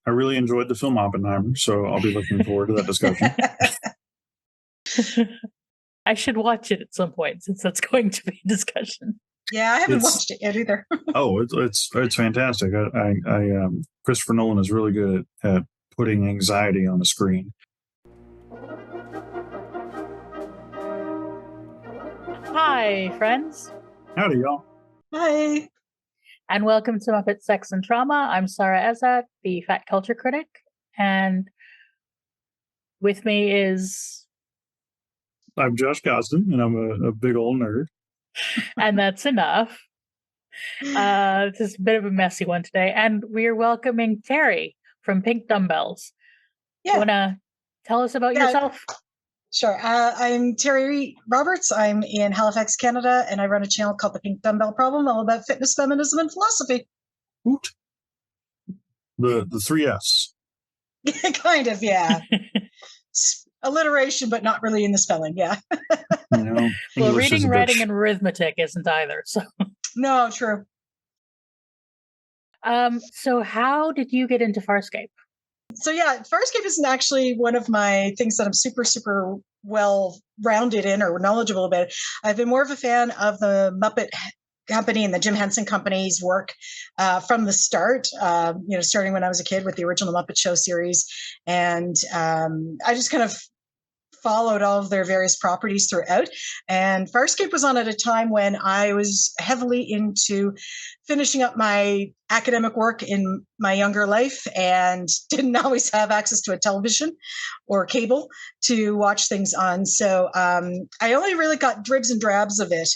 I really enjoyed the film Oppenheimer, so I'll be looking forward to that discussion. I should watch it at some point since that's going to be a discussion. Yeah, I haven't watched it yet either. It's fantastic. Christopher Nolan is really good at putting anxiety on the screen. Hi, friends. Howdy, y'all. Hi. And welcome to Muppet Sex and Trauma. I'm Sara Ezzat, the Fat Culture Critic. And with me is... I'm Josh Gosdin, and I'm a big old nerd. And that's enough. This is a bit of a messy one today. And we're welcoming Terri from Pink Dumbbells. Yeah. You want to tell us about yourself? Sure. I'm Terri Roberts. I'm in Halifax, Canada, and I run a channel called The Pink Dumbbell Problem, all about fitness, feminism, and philosophy. Oot. The three F's. Kind of, yeah. Alliteration, but not really in the spelling, yeah. Well, reading, writing, and arithmetic isn't either, so. No, true. So how did you get into Farscape? So yeah, Farscape isn't actually one of my things that I'm super, super well-rounded in or knowledgeable about. I've been more of a fan of the Muppet Company and the Jim Henson Company's work from the start, starting when I was a kid with the original Muppet Show series. And I just kind of followed all of their various properties throughout. And Farscape was on at a time when I was heavily into finishing up my academic work in my younger life and didn't always have access to a television or cable to watch things on. So I only really got dribs and drabs of it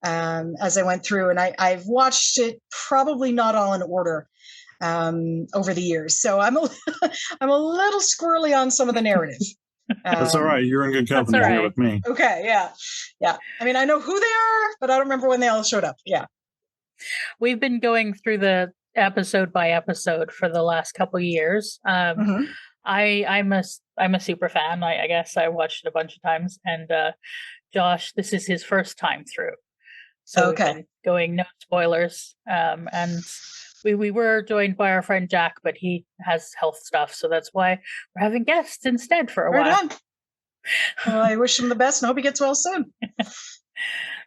as I went through. And I've watched it probably not all in order over the years. So I'm a little squirrely on some of the narrative. That's all right. You're in good company here with me. Okay, yeah. I mean, I know who they are, but I don't remember when they all showed up. Yeah. We've been going through the episode by episode for the last couple years. I'm a super fan. I guess I watched it a bunch of times. And Josh, this is his first time through. So okay. We've been going no spoilers. And we were joined by our friend Jack, but he has health stuff, so that's why we're having guests instead for a while. Well, I wish him the best and hope he gets well soon.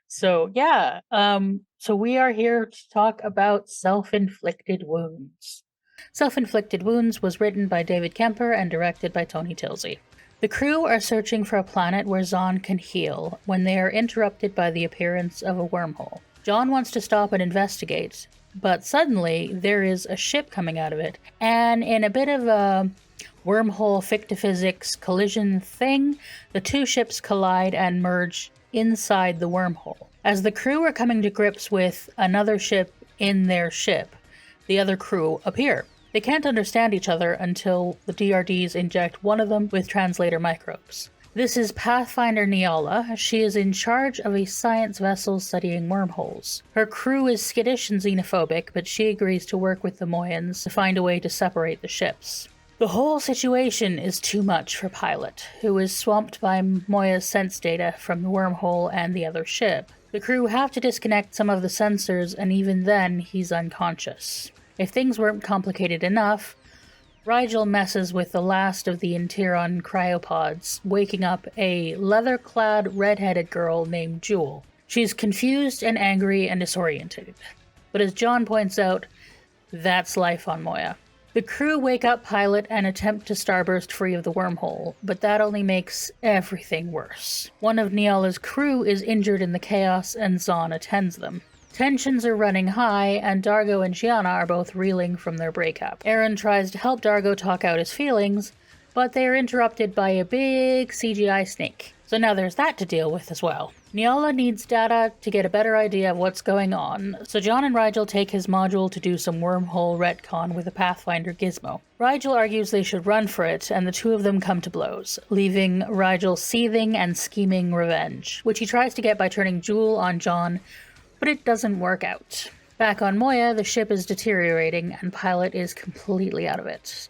So yeah, so we are here to talk about Self-Inflicted Wounds. Self-Inflicted Wounds was written by David Kemper and directed by Tony Tilsey. The crew are searching for a planet where Zhaan can heal when they are interrupted by the appearance of a wormhole. Zhaan wants to stop and investigate, but suddenly there is a ship coming out of it, and in a bit of a wormhole fictiphysics collision thing, the two ships collide and merge inside the wormhole. As the crew are coming to grips with another ship in their ship, the other crew appear. They can't understand each other until the DRDs inject one of them with translator microbes. This is Pathfinder Neala. She is in charge of a science vessel studying wormholes. Her crew is skittish and xenophobic, but she agrees to work with the Moyans to find a way to separate the ships. The whole situation is too much for Pilot, who is swamped by Moya's sense data from the wormhole and the other ship. The crew have to disconnect some of the sensors, and even then, he's unconscious. If things weren't complicated enough, Rigel messes with the last of the Interon cryopods, waking up a leather-clad, red-headed girl named Jewel. She's confused and angry and disoriented. But as John points out, that's life on Moya. The crew wake up Pilot and attempt to starburst free of the wormhole, but that only makes everything worse. One of Neala's crew is injured in the chaos, and Zhaan attends them. Tensions are running high, and Dargo and Gianna are both reeling from their breakup. Aaron tries to help Dargo talk out his feelings, but they are interrupted by a big CGI snake. So now there's that to deal with as well. Neala needs data to get a better idea of what's going on, so John and Rigel take his module to do some wormhole retcon with a Pathfinder gizmo. Rigel argues they should run for it, and the two of them come to blows, leaving Rigel seething and scheming revenge, which he tries to get by turning Jewel on John, but it doesn't work out. Back on Moya, the ship is deteriorating, and Pilot is completely out of it.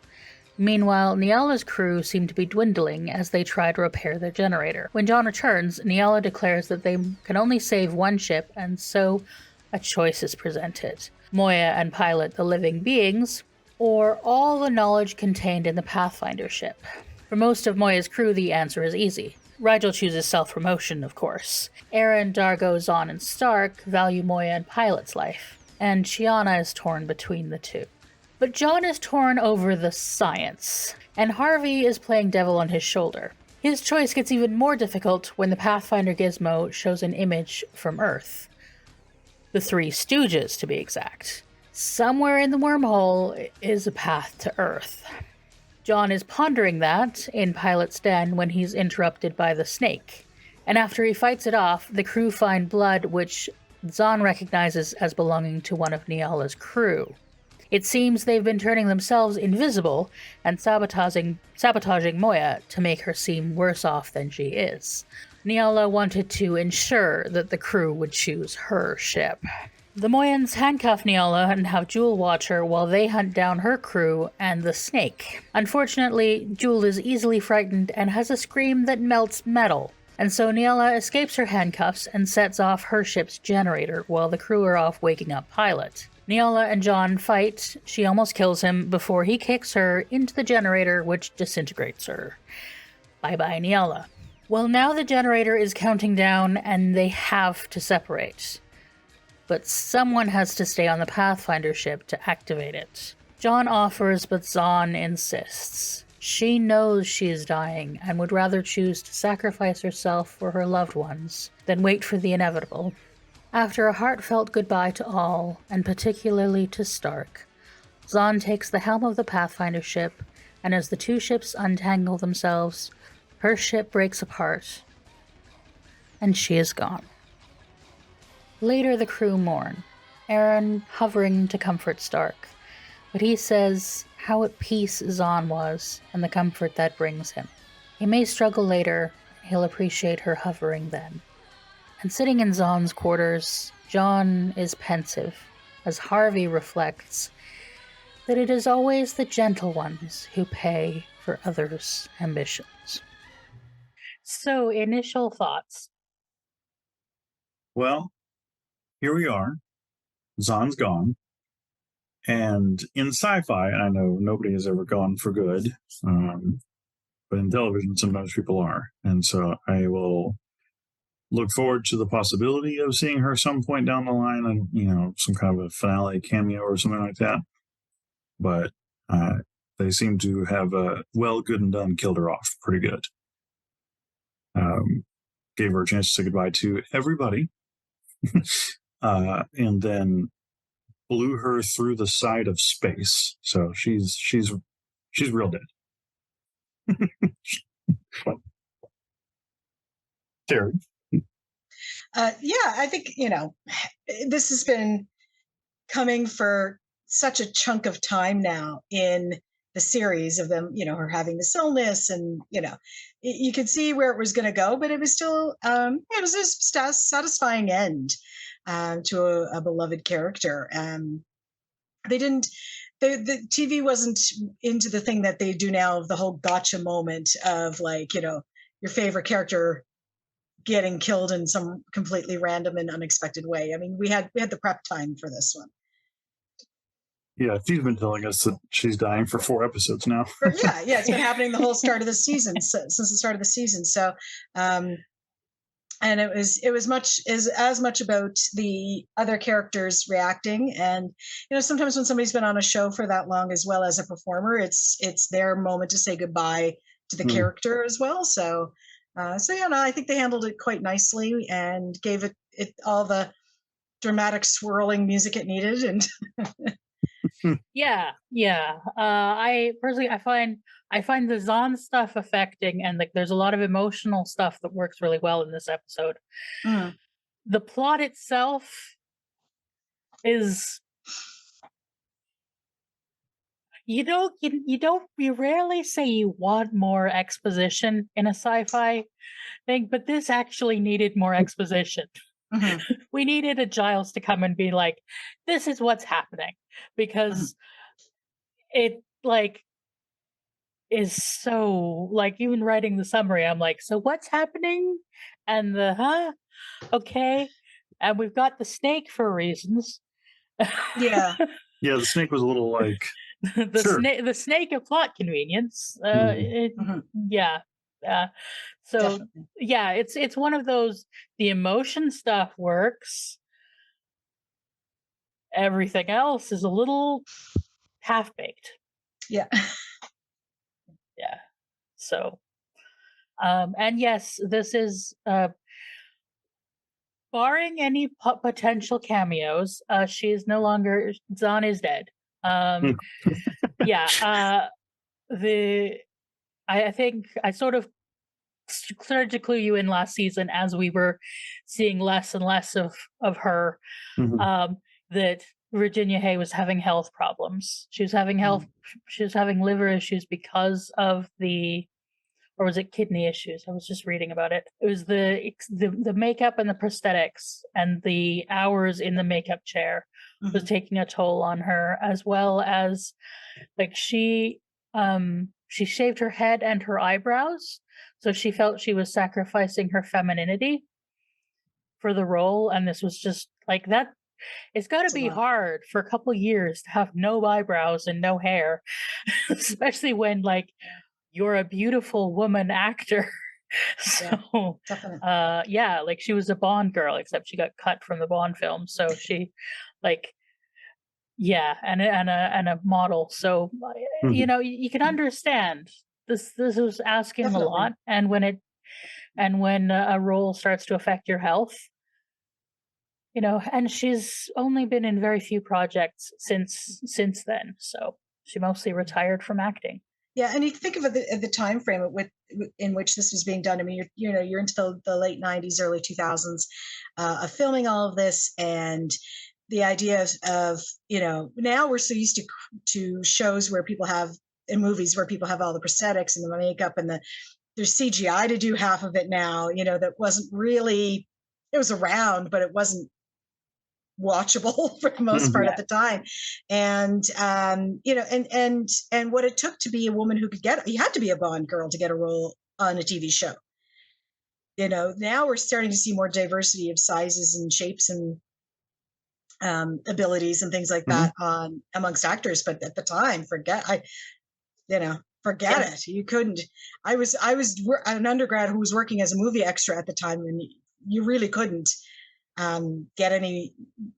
Meanwhile, Neala's crew seem to be dwindling as they try to repair their generator. When John returns, Neala declares that they can only save one ship, and so a choice is presented. Moya and Pilot, the living beings, or all the knowledge contained in the Pathfinder ship? For most of Moya's crew, the answer is easy. Rigel chooses self-promotion, of course. Aaron, Dargo, Zhaan, and Stark value Moya and Pilot's life, and Chiana is torn between the two. But John is torn over the science, and Harvey is playing devil on his shoulder. His choice gets even more difficult when the Pathfinder gizmo shows an image from Earth. The Three Stooges, to be exact. Somewhere in the wormhole is a path to Earth. John is pondering that in Pilot's den when he's interrupted by the snake. And after he fights it off, the crew find blood which Zhaan recognizes as belonging to one of Niala's crew. It seems they've been turning themselves invisible and sabotaging Moya to make her seem worse off than she is. Niala wanted to ensure that the crew would choose her ship. The Moyans handcuff Niala and have Jewel watch her while they hunt down her crew and the snake. Unfortunately, Jewel is easily frightened and has a scream that melts metal, and so Niala escapes her handcuffs and sets off her ship's generator while the crew are off waking up Pilot. Niala and John fight. She almost kills him before he kicks her into the generator, which disintegrates her. Bye-bye, Niala. Well, now the generator is counting down and they have to separate. But someone has to stay on the Pathfinder ship to activate it. John offers, but Zhaan insists. She knows she is dying and would rather choose to sacrifice herself for her loved ones than wait for the inevitable. After a heartfelt goodbye to all, and particularly to Stark, Zhaan takes the helm of the Pathfinder ship, and as the two ships untangle themselves, her ship breaks apart, and she is gone. Later the crew mourn, Aaron hovering to comfort Stark, but he says how at peace Zhaan was and the comfort that brings him. He may struggle later, he'll appreciate her hovering then. And sitting in Zahn's quarters, John is pensive, as Harvey reflects that it is always the gentle ones who pay for others' ambitions. So, initial thoughts. Well, here we are. Zahn's gone. And in sci-fi, I know nobody has ever gone for good, but in television, sometimes people are. And so I will look forward to the possibility of seeing her some point down the line and, some kind of a finale cameo or something like that. But they seem to have, good and done, killed her off pretty good. Gave her a chance to say goodbye to everybody. And then blew her through the side of space. So she's real dead. Terri. I think, this has been coming for such a chunk of time now in the series of them, her having this illness and, you could see where it was going to go, but it was still, it was a satisfying end to a beloved character. The TV wasn't into the thing that they do now of the whole gotcha moment of your favorite character getting killed in some completely random and unexpected way. I mean, we had the prep time for this one. Yeah, she's been telling us that she's dying for 4 episodes now. yeah, it's been happening the whole start of the season, since the start of the season. So, and it was as much about the other characters reacting, and sometimes when somebody's been on a show for that long as well as a performer, it's their moment to say goodbye to the character as well. So, I think they handled it quite nicely and gave it all the dramatic swirling music it needed. And yeah. I personally, I find the Zhaan stuff affecting, and there's a lot of emotional stuff that works really well in this episode. The plot itself is, you rarely say you want more exposition in a sci-fi thing, but this actually needed more exposition. We needed a Giles to come and be like, this is what's happening, because it is so even writing the summary, I'm like, so what's happening? And okay, and we've got the snake for reasons. Yeah, the snake was a little Sure. the snake of plot convenience. Mhm. Yeah. So Definitely. yeah, it's one of those. The emotion stuff works. Everything else is a little half baked. Yeah. Yeah. So, and yes, this is barring any potential cameos. She is no longer. Zhaan is dead. Yeah. I think I sort of started to clue you in last season as we were seeing less and less of her. Mhm. That Virginia Hay was having health problems. She was having she was having liver issues because of or was it kidney issues? I was just reading about it. It was the makeup and the prosthetics and the hours in the makeup chair was taking a toll on her, as well as like she shaved her head and her eyebrows, so she felt she was sacrificing her femininity for the role, and this was just like that. It's got to be hard for a couple years to have no eyebrows and no hair, especially when like you're a beautiful woman actor. So yeah, like she was a Bond girl, except she got cut from the Bond film, so she like yeah, and a model. So you know, you can understand this was asking a lot, and when a role starts to affect your health, you know, and she's only been in very few projects since then, so she mostly retired from acting. Yeah, and you think of the time frame in which this was being done. I mean, you're into the late '90s, early 2000s of filming all of this, and the idea of now we're so used to shows where people have in movies where people have all the prosthetics and the makeup and there's CGI to do half of it now. That wasn't really, it was around, but it wasn't watchable for the most part at the time. And and what it took to be a woman who could you had to be a Bond girl to get a role on a TV show. Now we're starting to see more diversity of sizes and shapes and abilities and things like that amongst actors, but at the time, forget it. You couldn't. I was an undergrad who was working as a movie extra at the time, and you really couldn't get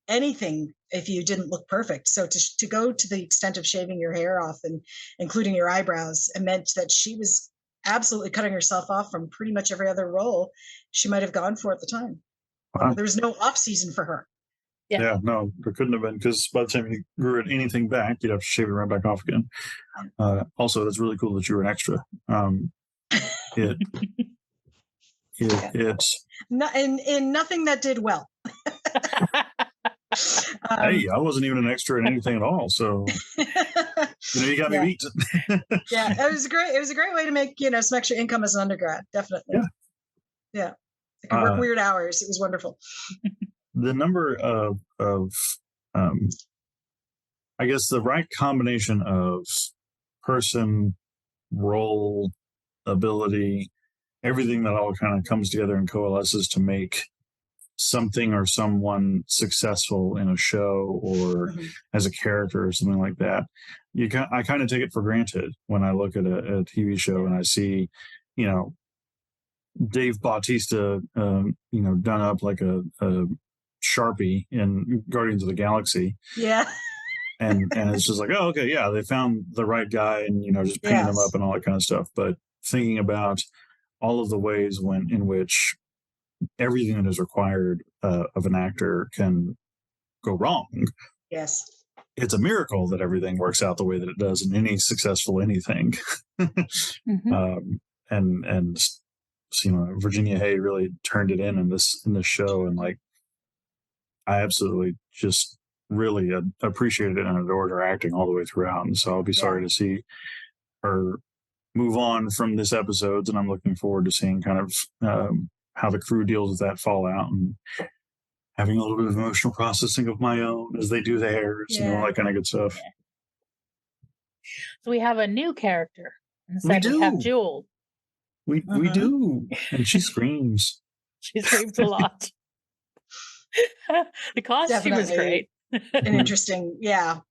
anything if you didn't look perfect. So to go to the extent of shaving your hair off and including your eyebrows, it meant that she was absolutely cutting herself off from pretty much every other role she might have gone for at the time. Wow. There was no off season for her. Yeah, no, there couldn't have been, because by the time you grew anything back, you'd have to shave it right back off again. Also, that's really cool that you were an extra. It's in nothing that did well. Hey, I wasn't even an extra in anything at all, so you got me beat. Yeah, it was great. It was a great way to make some extra income as an undergrad. Definitely. Yeah. I could work weird hours. It was wonderful. The number of I guess the right combination of person, role, ability, everything that all kind of comes together and coalesces to make something or someone successful in a show or as a character or something like that. I kind of take it for granted when I look at a TV show and I see, Dave Bautista, done up like a Sharpie in Guardians of the Galaxy. Yeah. and it's just like, oh, okay, yeah, they found the right guy and, just painting him up and all that kind of stuff. But thinking about all of the ways in which everything that is required of an actor can go wrong. Yes. It's a miracle that everything works out the way that it does in any successful anything. And Virginia Hay really turned it in this show, and like I absolutely just really appreciated it and adored her acting all the way throughout. And so I'll be sorry to see her move on from this episode, and I'm looking forward to seeing kind of how the crew deals with that fallout and having a little bit of emotional processing of my own as they do theirs, all that kind of good stuff. Yeah. So we have a new character. Instead, we have Jewel. We do. And she screams. She screams a lot. The costume is great. And interesting. Yeah.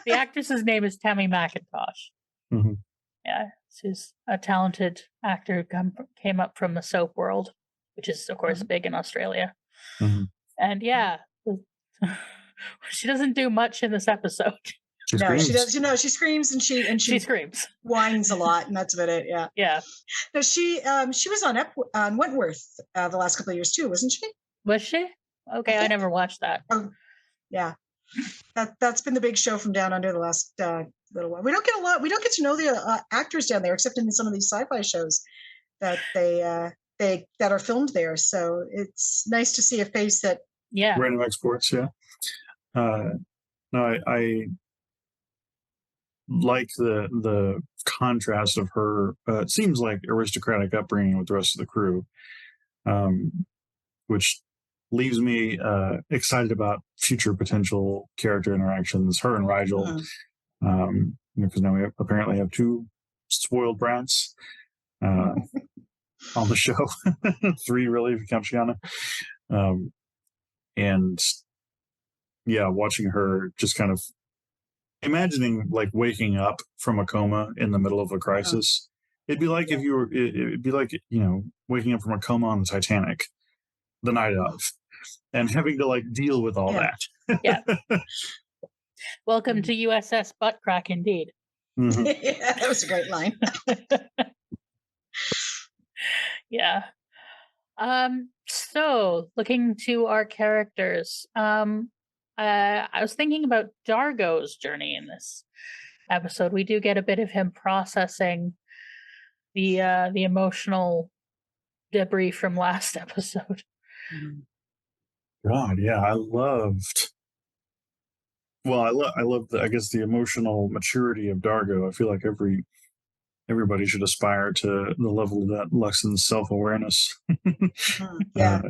The actress's name is Tammy McIntosh. Mhm. Yeah, she's a talented actor who came up from the soap world, which is, of course, big in Australia. Mhm. And yeah, she doesn't do much in this episode. She No, screams. she does. You know, she screams and She she screams. whines a lot, and that's about it. Yeah. Yeah. No, she was on Wentworth the last couple of years too, wasn't she? Was she? Okay, I never watched that. Oh, yeah. That's been the big show from Down Under the last little while. We don't get to know the actors down there, except in some of these sci-fi shows that they that are filmed there. So it's nice to see a face that. Yeah. Random exports, yeah. No, I like the contrast of her. It seems like aristocratic upbringing with the rest of the crew, which leaves me excited about future potential character interactions. Her and Rigel, because now we apparently have two spoiled brats on the show. 3 really, if you count Shiana. And yeah, watching her just kind of imagining like waking up from a coma in the middle of a crisis. It'd be like if you were, it'd be like, waking up from a coma on the Titanic the night of and having to like deal with all that. Yeah. Welcome to USS Butt Crack, indeed. Mhm. Yeah, that was a great line. Yeah. So looking to our characters, I was thinking about Dargo's journey in this episode. We do get a bit of him processing the emotional debris from last episode. God, yeah, I loved I guess the emotional maturity of Dargo. I feel like everybody should aspire to the level of that Luxon's self-awareness. Yeah.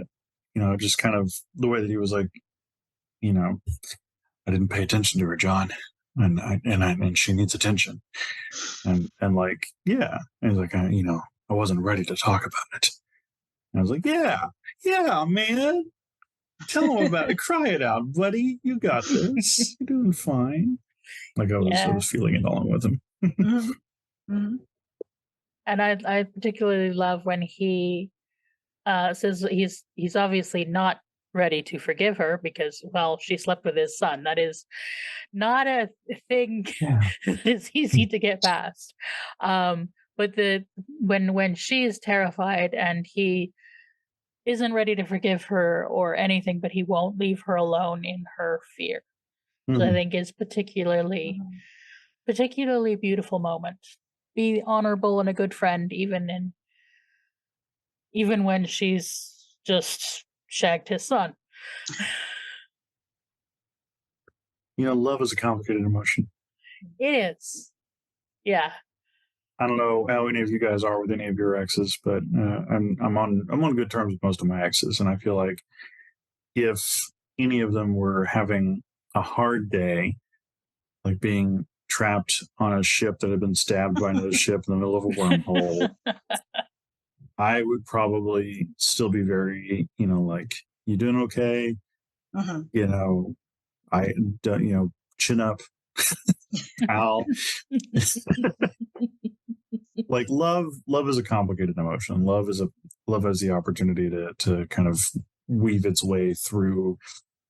Just kind of the way that he was like, I didn't pay attention to her, John, and she needs attention, and like, yeah, and he's like, I wasn't ready to talk about it. And I was like, yeah, man, tell him about it, cry it out, buddy, you got this, you're doing fine. Like I was feeling it along with him. And I particularly love when he says he's obviously not ready to forgive her because, well, she slept with his son. That is not a thing that's easy to get past. But when she is terrified and he isn't ready to forgive her or anything, but he won't leave her alone in her fear. So I think is particularly beautiful moment. Be honorable and a good friend, even when she's just shagged his son. Love is a complicated emotion. It is. Yeah. I don't know how any of you guys are with any of your exes, but I'm on good terms with most of my exes, and I feel like if any of them were having a hard day, like being trapped on a ship that had been stabbed by another ship in the middle of a wormhole, I would probably still be very, like, you doing okay? I don't, chin up, pal. Like love is a complicated emotion. Love has the opportunity to kind of weave its way through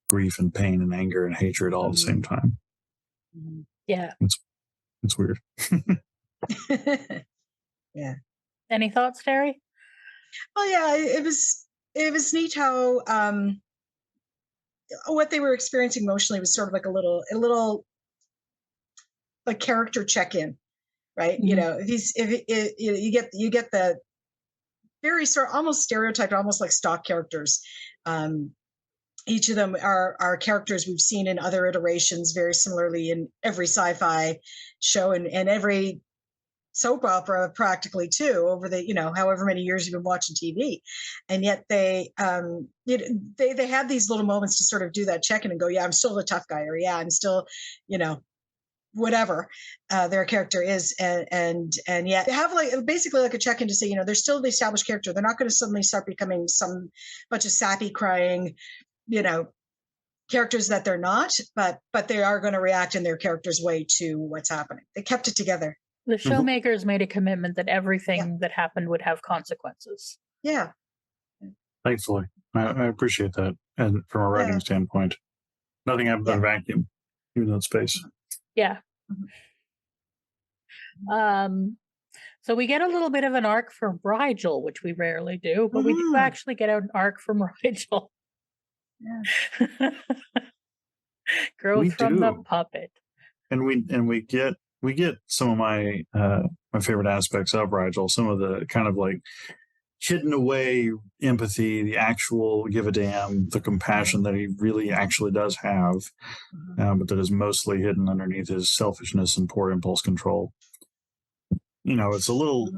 grief and pain and anger and hatred all at the same time. Yeah. It's weird. Yeah. Any thoughts, Terri? Well, yeah, it was neat how what they were experiencing emotionally was sort of like a little like character check-in, right? If you get the very sort of almost stereotyped, almost like stock characters. Each of them are characters we've seen in other iterations, very similarly in every sci-fi show and every soap opera practically too, over the however many years you've been watching TV, and yet they had these little moments to sort of do that check-in and go, yeah, I'm still the tough guy, or yeah, I'm still whatever their character is, and yet they have like basically like a check-in to say they're still the established character. They're not going to suddenly start becoming some bunch of sappy crying characters that they're not, but they are going to react in their character's way to what's happening. They kept it together. The showmakers made a commitment that everything that happened would have consequences. Yeah. Thankfully. I appreciate that. And from a writing standpoint, nothing happens in a vacuum, even though it's space. Yeah. So we get a little bit of an arc from Rigel, which we rarely do, but we do actually get an arc from Rigel. Yeah. Growth from the puppet. And we get some of my my favorite aspects of Rigel, some of the kind of like hidden away empathy, the actual give a damn, the compassion that he really actually does have, but that is mostly hidden underneath his selfishness and poor impulse control. You know, it's a little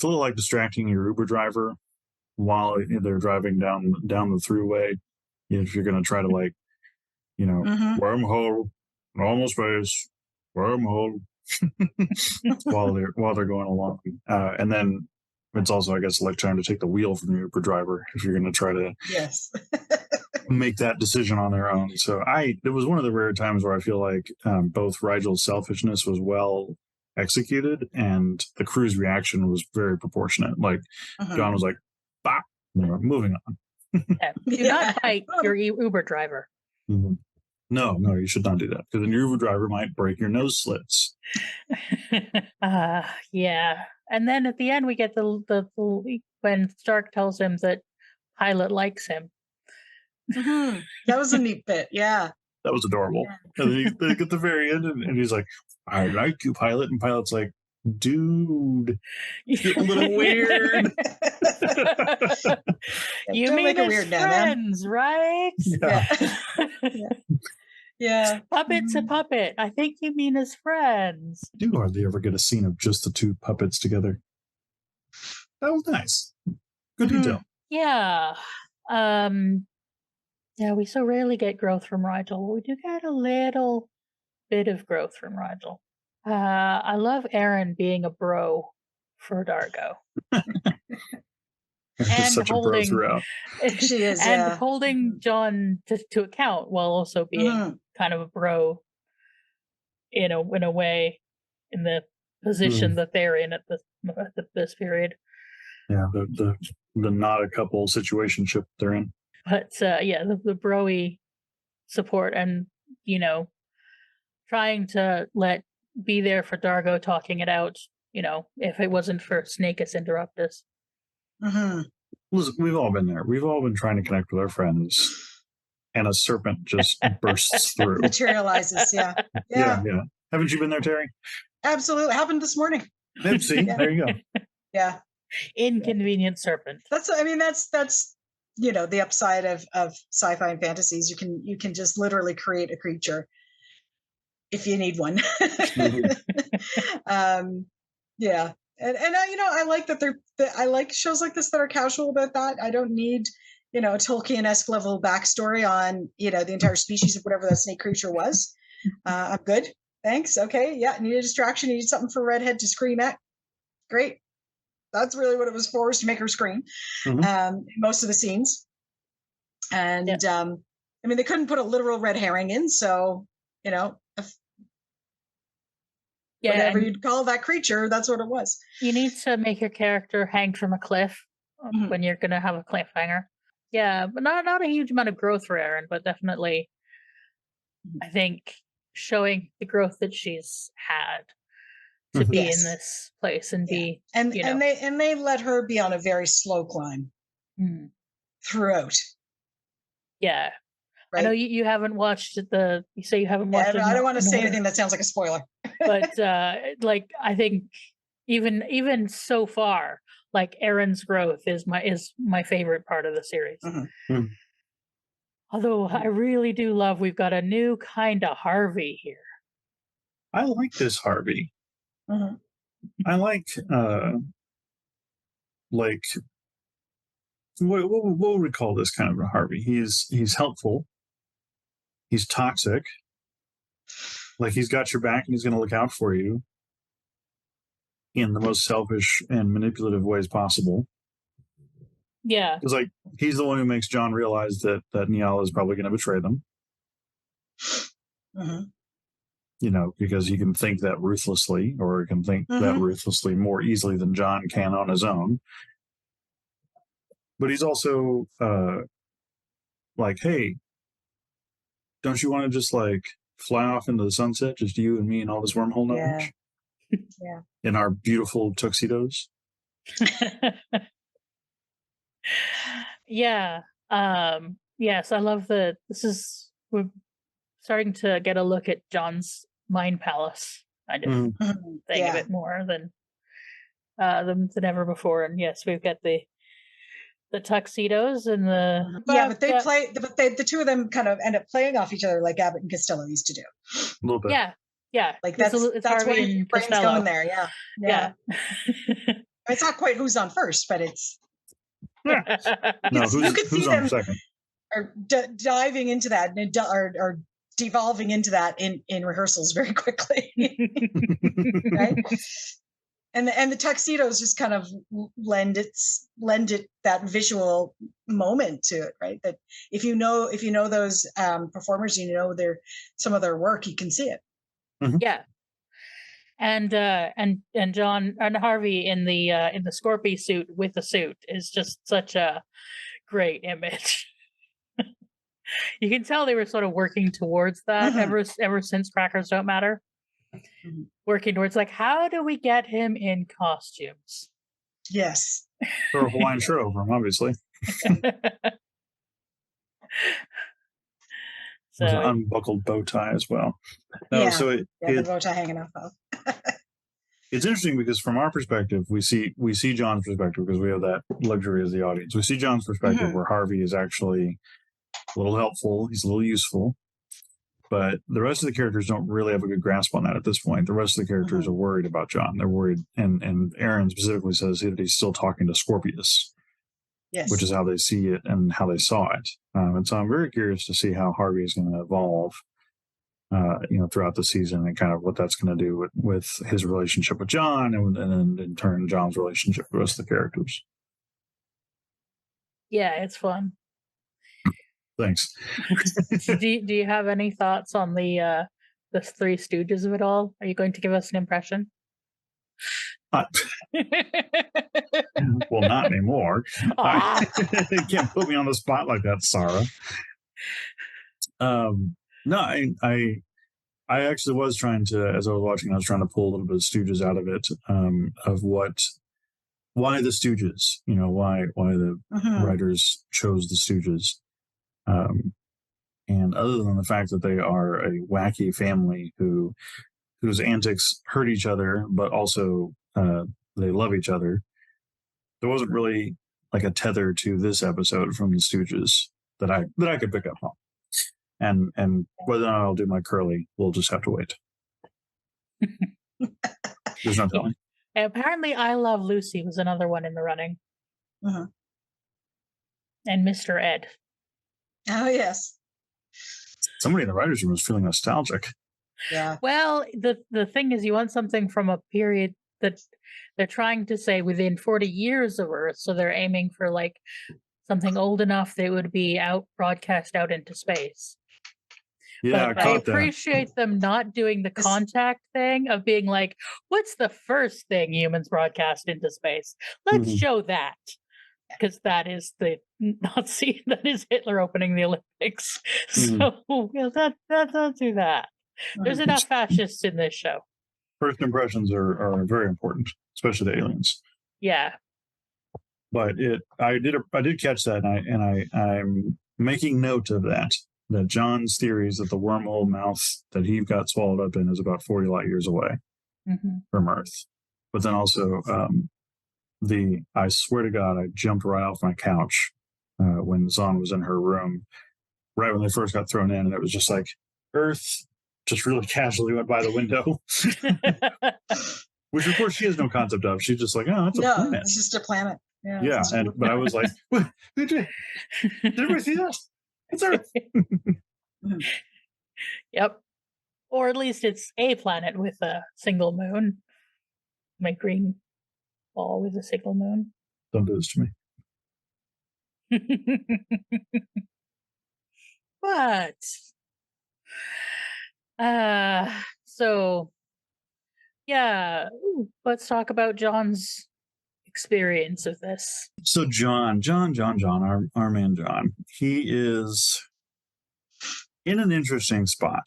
like distracting your Uber driver while they're driving down the throughway. If you're going to try to, like, you know, wormhole, normal space, wormhole, while they're going along, and then it's also, I guess, like trying to take the wheel from your Uber driver if you're going to try to make that decision on their own. So it was one of the rare times where I feel like both Rigel's selfishness was well executed and the crew's reaction was very proportionate. Like John was like, bah, moving on. Do not fight your Uber driver. No, you should not do that, because then your Uber driver might break your nose slits. Yeah. And then at the end, we get the when Stark tells him that Pilot likes him. That was a neat bit. Yeah. That was adorable. And then they get the very end, and he's like, I like you, Pilot. And Pilot's like, dude, you're a little weird. You mean as friends, right? Yeah. Puppet's a puppet. I think you mean as friends. You do hardly ever get a scene of just the two puppets together. That was nice. Good detail. Yeah. Yeah, we so rarely get growth from Rigel. We do get a little bit of growth from Rigel. I love Aaron being a bro for Dargo. And such holding, a bro throughout. She is, and holding John to account while also being kind of a bro in a way, in the position that they're in at this period. Yeah, the not a couple situationship they're in. But the bro-y support, and trying to be there for Dargo, talking it out. If it wasn't for Snakus Interruptus. Listen, we've all been there. We've all been trying to connect with our friends, and a serpent just bursts through. Materializes, yeah. Haven't you been there, Terry? Absolutely. Happened this morning. See, there you go. Yeah. Inconvenient serpent. That's the upside of sci-fi and fantasies. You can just literally create a creature if you need one. Yeah. And I like that I like shows like this that are casual about that. I don't need, a Tolkien-esque level backstory on, the entire species of whatever that snake creature was. I'm good. Thanks. Okay. Yeah. Need a distraction. Need something for Redhead to scream at. Great. That's really what it was for, was to make her scream. Most of the scenes. And they couldn't put a literal red herring in. So, whatever you'd call that creature, that's what it was. You need to make your character hang from a cliff when you're going to have a cliffhanger. Yeah, but not a huge amount of growth for Aaron, but definitely, I think, showing the growth that she's had to be in this place and be, and they let her be on a very slow climb throughout. Yeah. Right? I know you haven't watched you say you haven't watched it. I don't want to say anything that sounds like a spoiler. But I think even so far, like Aaron's growth is my favorite part of the series. Although I really do love, we've got a new kind of Harvey here. I like this Harvey. I like what would we call this kind of a Harvey? He's helpful. He's toxic. Like, he's got your back and he's going to look out for you in the most selfish and manipulative ways possible. Yeah. It's like, he's the one who makes John realize that Niall is probably going to betray them. Mm-hmm. Because he can think that ruthlessly, or he can think that ruthlessly more easily than Zhaan can on his own. But he's also like, hey, don't you want to just like fly off into the sunset, just you and me and all this wormhole knowledge? Yeah. In our beautiful tuxedos. Yeah. Yes, I love that. We're starting to get a look at John's mind palace kind of thing a bit more than ever before. And yes, we've got the tuxedos and the but the two of them kind of end up playing off each other like Abbott and Costello used to do. A little bit. Yeah. Like that's Harvey where your and brain's Costello. going there. Yeah. It's not quite who's on first, but it's no. You could see them second? Or diving into that or devolving into that in rehearsals very quickly, right? And the tuxedos just kind of lend it that visual moment to it, right? That if you know those performers, some of their work, you can see it. Mm-hmm. Yeah. And John and Harvey in the Scorpio suit with the suit is just such a great image. You can tell they were sort of working towards that ever since Crackers Don't Matter. Working towards like, how do we get him in costumes? Yes. Or a Hawaiian shirt over him, obviously. So, with an unbuckled bow tie as well. The bow tie hanging off of. It's interesting because from our perspective, we see John's perspective because we have that luxury as the audience. We see John's perspective where Harvey is actually a little helpful. He's a little useful. But the rest of the characters don't really have a good grasp on that at this point. The rest of the characters are worried about John. They're worried. And Aaron specifically says that he's still talking to Scorpius. Yes. Which is how they see it and how they saw it. And so I'm very curious to see how Harvey is going to evolve, throughout the season and kind of what that's going to do with his relationship with John and then in turn John's relationship with the rest of the characters. Yeah, it's fun. Thanks. do you have any thoughts on the Three Stooges of it all? Are you going to give us an impression? Well, not anymore. You can't put me on the spot like that, Sara. No, I actually was trying to, as I was watching, I was trying to pull a little bit of Stooges out of it, of why the Stooges, why the writers chose the Stooges. And other than the fact that they are a wacky family whose antics hurt each other, but also they love each other, there wasn't really like a tether to this episode from the Stooges that I could pick up on. And whether or not I'll do my curly, we'll just have to wait. There's no telling. Apparently, I Love Lucy was another one in the running. And Mr. Ed. Oh, yes. Somebody in the writers' room was feeling nostalgic. Yeah. Well, the thing is, you want something from a period that they're trying to say within 40 years of Earth, so they're aiming for like something old enough that it would be broadcast out into space. Yeah, but I appreciate them not doing the Contact thing of being like, what's the first thing humans broadcast into space? Let's show that. Because that is the Nazi, that is Hitler opening the Olympics. So don't do that. There's enough fascists in this show. First impressions are very important, especially the aliens. Yeah. But I did catch that, and I'm making note of that John's theory is that the wormhole mouth that he got swallowed up in is about 40 light years away from Earth. But then also, I swear to God, I jumped right off my couch when Zhaan was in her room, right when they first got thrown in, and it was just like, Earth just really casually went by the window. Which, of course, she has no concept of. She's just like, oh, it's a planet. It's just a planet. Yeah, but I was like, did everybody see that? It's Earth. Yep. Or at least it's a planet with a single moon. My green ball with a single moon. Don't do this to me. What? So yeah, let's talk about John's experience of this. So John, our man John, he is in an interesting spot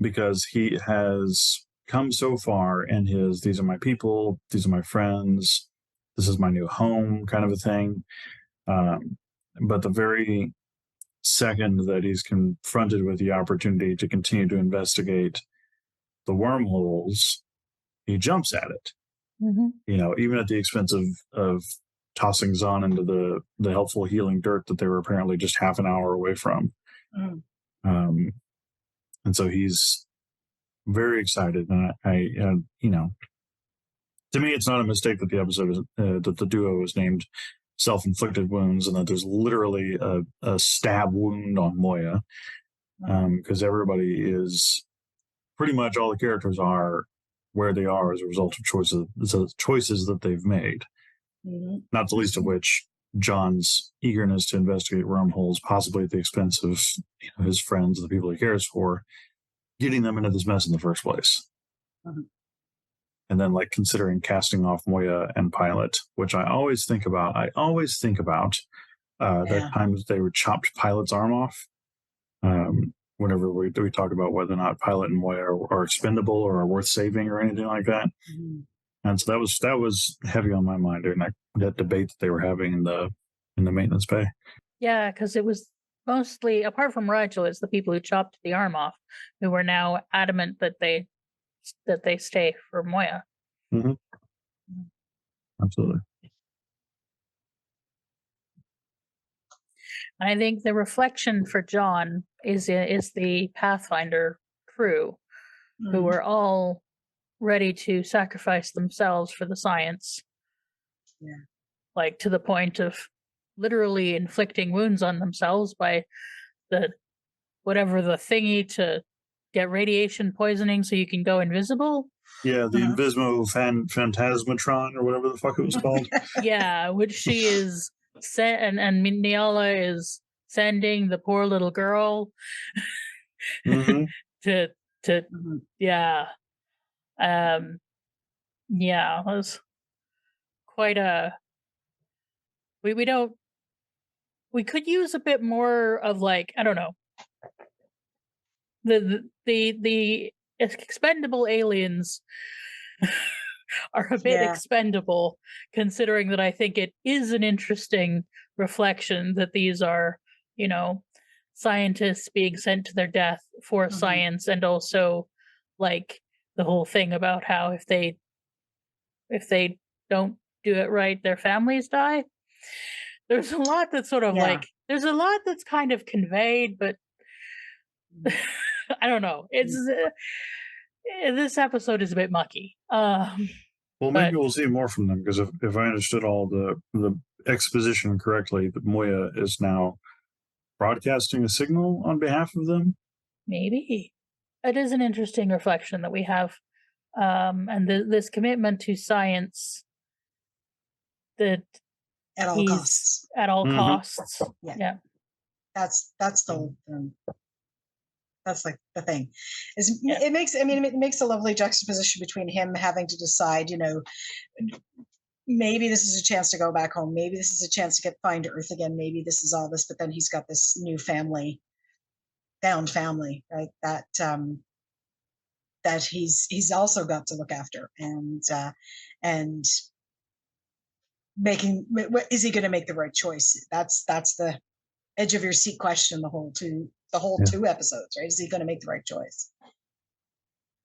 because he has come so far in his these are my people, these are my friends, this is my new home kind of a thing. But the very second that he's confronted with the opportunity to continue to investigate the wormholes, he jumps at it. Mm-hmm. You know, even at the expense of tossing Zhaan into the helpful healing dirt that they were apparently just half an hour away from. Mm. And so he's very excited. And I you know, to me, it's not a mistake that the episode is, that the duo is named Self-Inflicted Wounds, and that there's literally a stab wound on Moya, because everybody is pretty much all the characters are where they are as a result of choices that they've made. Mm-hmm. Not the least of which John's eagerness to investigate wormholes, possibly at the expense of his friends, the people he cares for, getting them into this mess in the first place. Mm-hmm. And then, like, considering casting off Moya and Pilot, which I always think about. That time that they were chopped Pilot's arm off. Whenever we talk about whether or not Pilot and Moya are expendable or are worth saving or anything like that. Mm-hmm. And so that was heavy on my mind during that debate that they were having in the maintenance bay. Yeah, because it was mostly, apart from Rigel, it's the people who chopped the arm off who were now adamant that they stay for Moya. Mm-hmm. Absolutely. And I think the reflection for John is the Pathfinder crew, who were all ready to sacrifice themselves for the science. Yeah. Like, to the point of literally inflicting wounds on themselves by the thingy to get radiation poisoning so you can go invisible. Yeah, the Invismo Phantasmatron or whatever the fuck it was called. Yeah, which she is and Niala is sending the poor little girl mm-hmm. to yeah. Yeah, it was quite a we could use a bit more of, like, I don't know, the expendable aliens are a bit expendable, considering that I think it is an interesting reflection that these are, scientists being sent to their death for science, and also, like, the whole thing about how if they don't do it right, their families die. There's a lot that's sort of there's a lot that's kind of conveyed, but I don't know. It's this episode is a bit mucky. Well, maybe we'll see more from them, because if I understood all the exposition correctly, that Moya is now broadcasting a signal on behalf of them. Maybe it is an interesting reflection that we have, and this commitment to science that at all costs. At all costs. Yeah. That's the that's like the thing. It makes a lovely juxtaposition between him having to decide, maybe this is a chance to go back home, maybe this is a chance to find Earth again, maybe this is all this, but then he's got this new found family, right? That he's also got to look after, and making, is he going to make the right choice? That's the edge of your seat question the whole two episodes, right? Is he going to make the right choice, or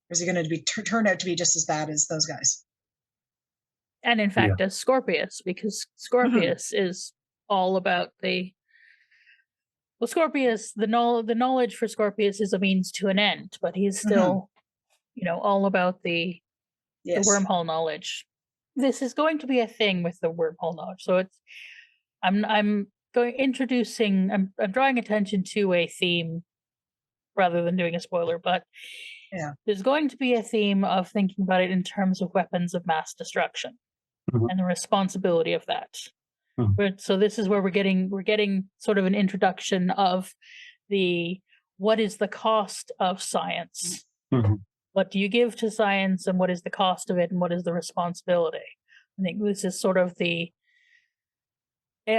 is he going to turn out to be just as bad as those guys? And in fact, as Scorpius, because Scorpius is all about Scorpius, the knowledge for Scorpius is a means to an end, but he's still, all about the wormhole knowledge. This is going to be a thing with the wormhole knowledge. So I'm drawing attention to a theme rather than doing a spoiler, but there's going to be a theme of thinking about it in terms of weapons of mass destruction and the responsibility of that. So this is where we're getting sort of an introduction of the what is the cost of science? Mm-hmm. What do you give to science, and what is the cost of it, and what is the responsibility? I think this is sort of I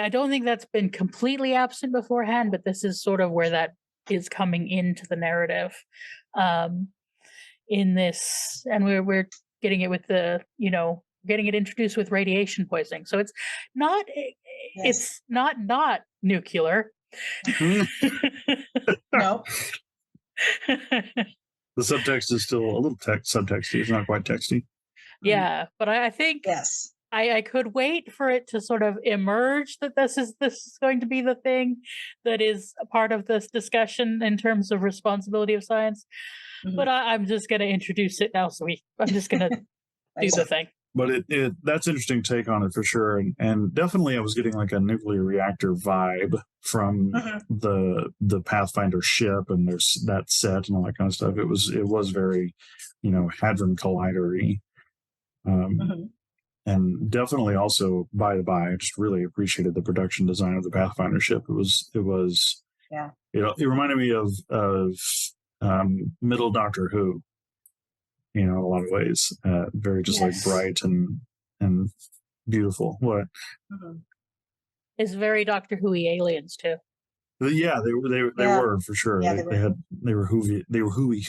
don't think that's been completely absent beforehand, but this is sort of where that is coming into the narrative in this, and we're getting it with getting it introduced with radiation poisoning. So it's not not nuclear. No. The subtext is still a little subtexty. It's not quite texty. Yeah, but I think yes, I could wait for it to sort of emerge that this is going to be the thing that is a part of this discussion in terms of responsibility of science. Mm-hmm. But I'm just going to introduce it now. So I'm just going to do the thing. But that's an interesting take on it for sure. And definitely I was getting like a nuclear reactor vibe from the Pathfinder ship, and there's that set and all that kind of stuff. It was very, Hadron Collider-y. And definitely also, by the by, I just really appreciated the production design of the Pathfinder ship. It was it reminded me of middle Doctor Who, in a lot of ways. Very just like bright and beautiful. What? It's very Doctor Who-y aliens too. Yeah, they were for sure. Yeah, they were hooey. They were hooey.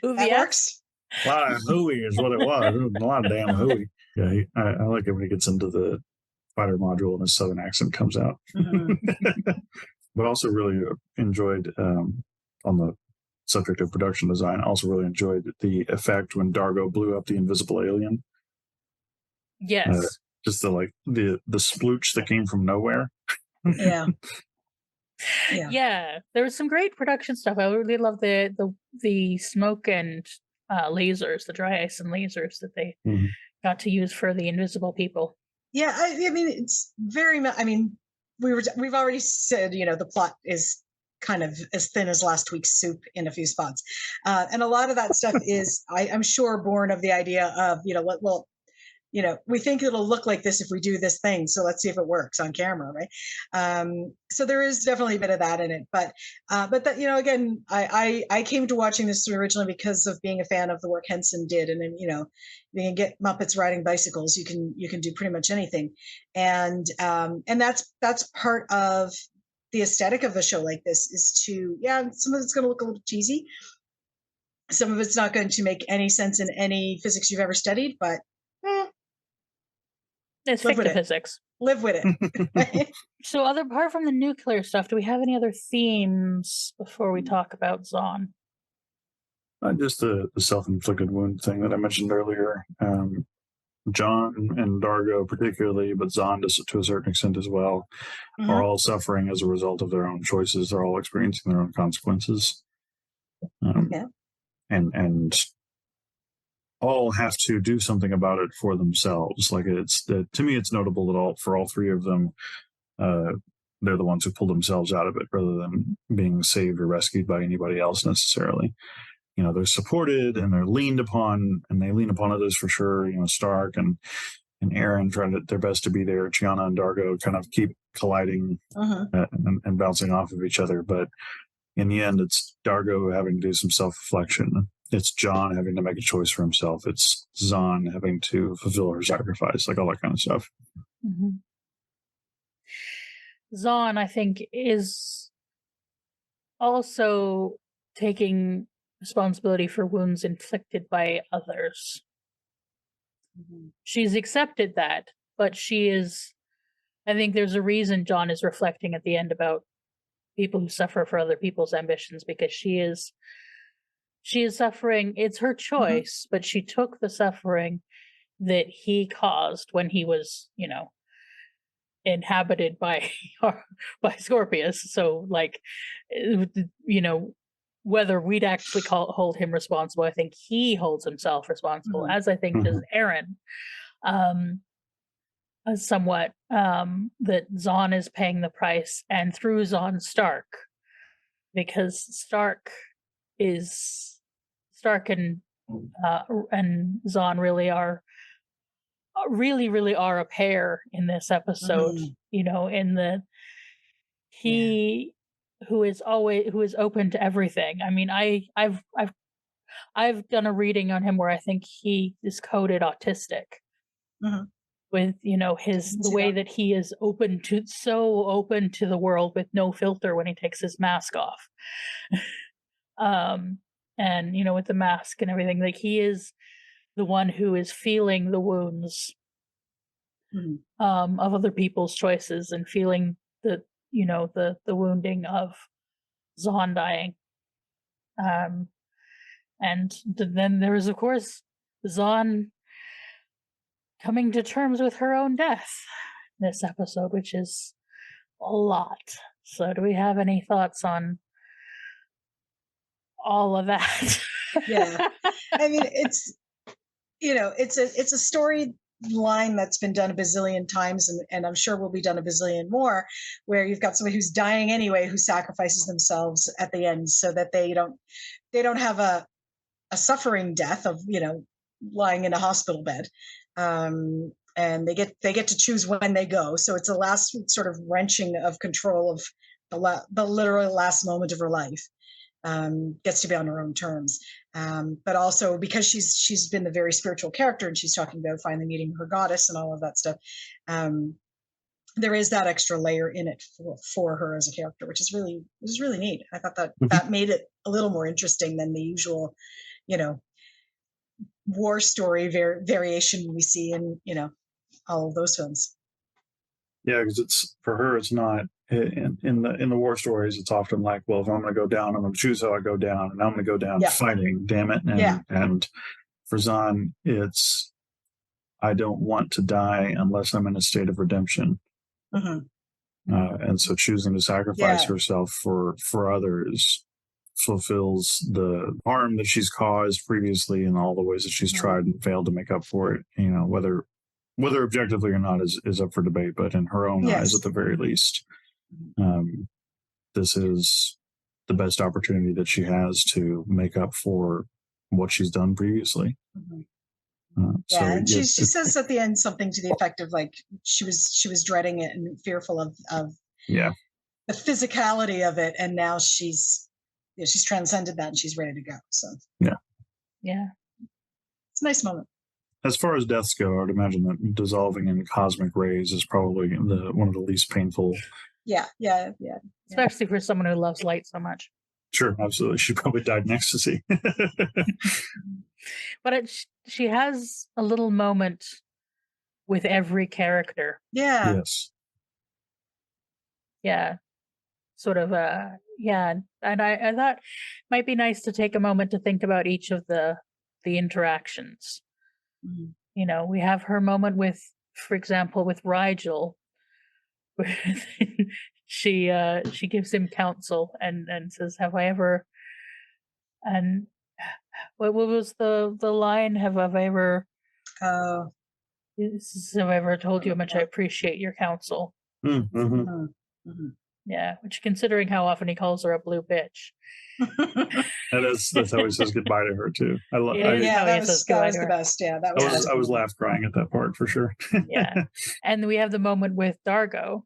That works. A lot of hooey is what it was. It was a lot of damn hooey. Yeah, I like it when he gets into the fighter module and his southern accent comes out. But also really enjoyed, on the subject of production design, also really enjoyed the effect when Dargo blew up the invisible alien. Yes. Just the splooch that came from nowhere. Yeah. There was some great production stuff. I really love the smoke and lasers, the dry ice and lasers that they got to use for the invisible people. Yeah, I mean, it's very much. I mean, we've already said, the plot is kind of as thin as last week's soup in a few spots, and a lot of that stuff is, I'm sure, born of the idea of, we think it'll look like this if we do this thing, so let's see if it works on camera, right? So there is definitely a bit of that in it, but that, again, I came to watching this originally because of being a fan of the work Henson did, and then, you can get Muppets riding bicycles, you can do pretty much anything, and that's part of the aesthetic of a show like this, is to, some of it's going to look a little cheesy, some of it's not going to make any sense in any physics you've ever studied, but it's fictive physics. Live with it. So apart from the nuclear stuff, do we have any other themes before we talk about Zhaan? Just the self-inflicted wound thing that I mentioned earlier. Zhaan and Dargo particularly, but Zhaan to a certain extent as well, are all suffering as a result of their own choices. They're all experiencing their own consequences. And all have to do something about it for themselves. Like to me, it's notable that for all three of them, they're the ones who pull themselves out of it rather than being saved or rescued by anybody else necessarily. They're supported and they're leaned upon, and they lean upon others for sure. Stark and Aaron trying their best to be there. Chiana and Dargo kind of keep colliding and bouncing off of each other. But in the end, it's Dargo having to do some self-reflection. It's Zhaan having to make a choice for himself. It's Zhaan having to fulfill her sacrifice, like all that kind of stuff. Zhaan, I think, is also taking responsibility for wounds inflicted by others. She's accepted that, but I think there's a reason Zhaan is reflecting at the end about people who suffer for other people's ambitions, because she is suffering. It's her choice, but she took the suffering that he caused when he was, inhabited by Scorpius. So, whether we'd actually hold him responsible, I think he holds himself responsible, as I think does Aaron. Somewhat, that Zhaan is paying the price, and through Zhaan, Stark, because Stark and Zhaan really are a pair in this episode. In that he who is open to everything. I mean, I've done a reading on him where I think he is coded autistic. Mm-hmm. With the way that he is so open to the world with no filter when he takes his mask off. And with the mask and everything, like he is the one who is feeling the wounds of other people's choices and feeling the wounding of Zhaan dying. And then there is, of course, Zhaan coming to terms with her own death this episode, which is a lot. So do we have any thoughts on all of that? Yeah. I mean, it's a storyline that's been done a bazillion times, and I'm sure will be done a bazillion more, where you've got somebody who's dying anyway, who sacrifices themselves at the end so that they don't have a suffering death of lying in a hospital bed. And they get to choose when they go. So it's a last sort of wrenching of control of the literal last moment of her life. Gets to be on her own terms. But also because she's been the very spiritual character, and she's talking about finally meeting her goddess and all of that stuff. There is that extra layer in it for her as a character, which is really neat. I thought that made it a little more interesting than the usual, war story variation we see in all of those films. Yeah, because it's not in the war stories. It's often like, well, if I'm going to go down, I'm going to choose how I go down, and I'm going to go down fighting. Damn it! And for Zhaan, it's I don't want to die unless I'm in a state of redemption. And so choosing to sacrifice herself for others fulfills the harm that she's caused previously in all the ways that she's tried and failed to make up for it. Whether objectively or not is up for debate, but in her own eyes, at the very least, this is the best opportunity that she has to make up for what she's done previously. And she says at the end something to the effect of like she was dreading it and fearful of the physicality of it, and now she's transcended that and she's ready to go. So it's a nice moment. As far as deaths go, I'd imagine that dissolving in cosmic rays is probably one of the least painful. Yeah. Especially for someone who loves light so much. Sure, absolutely. She probably died in ecstasy. But she has a little moment with every character. Yeah. Yes. Yeah. Sort of, And I thought it might be nice to take a moment to think about each of the interactions. We have her moment with, for example, with Rigel, where she gives him counsel and says, "Have I ever?" And what was the line? Have I ever? Have I ever told you how much I appreciate your counsel? Yeah, which, considering how often he calls her a blue bitch. And that's how he says goodbye to her too. That was the best. Yeah, that was. I was laugh crying at that part for sure. And we have the moment with Dargo,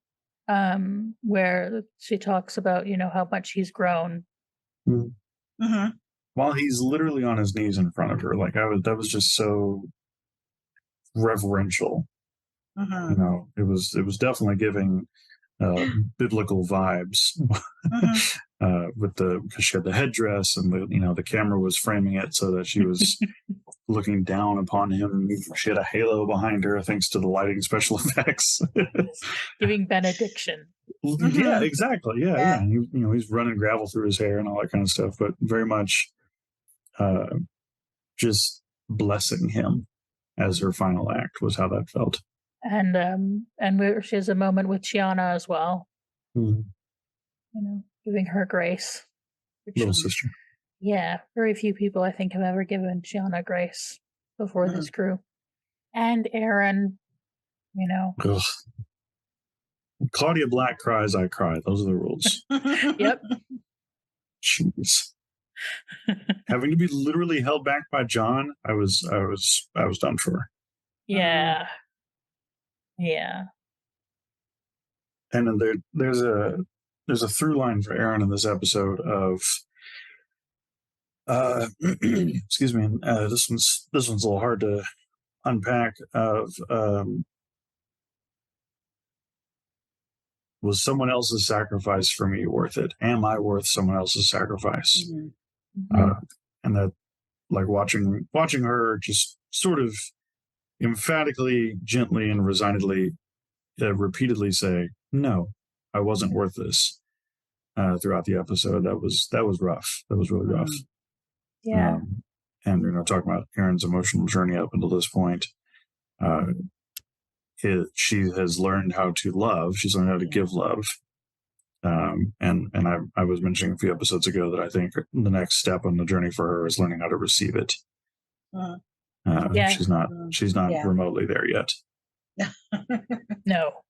where she talks about how much he's grown. While he's literally on his knees in front of her, that was just so reverential. It was definitely giving biblical vibes because she had the headdress and the camera was framing it so that she was looking down upon him. She had a halo behind her thanks to the lighting special effects. Giving benediction. Yeah, exactly. Yeah. He's running gravel through his hair and all that kind of stuff, but very much just blessing him as her final act was how that felt. And she has a moment with Chiana as well. Giving her grace. Little sister. Yeah, very few people I think have ever given Chiana grace before this crew. And Aaron, Ugh. Claudia Black cries, I cry. Those are the rules. Yep. Jeez. Having to be literally held back by Zhaan, I was done for. Yeah. Yeah. And then there's there's a through line for Aaron in this episode of excuse me, this one's a little hard to unpack. Of was someone else's sacrifice for me worth it? Am I worth someone else's sacrifice? And that, like, watching her just sort of emphatically, gently, and resignedly repeatedly say, "No, I wasn't worth this," throughout the episode. That was rough. That was really rough. Yeah. And talking about Aaron's emotional journey up until this point, she has learned how to love. She's learned how to give love. And I was mentioning a few episodes ago that I think the next step on the journey for her is learning how to receive it. She's not remotely there yet. No.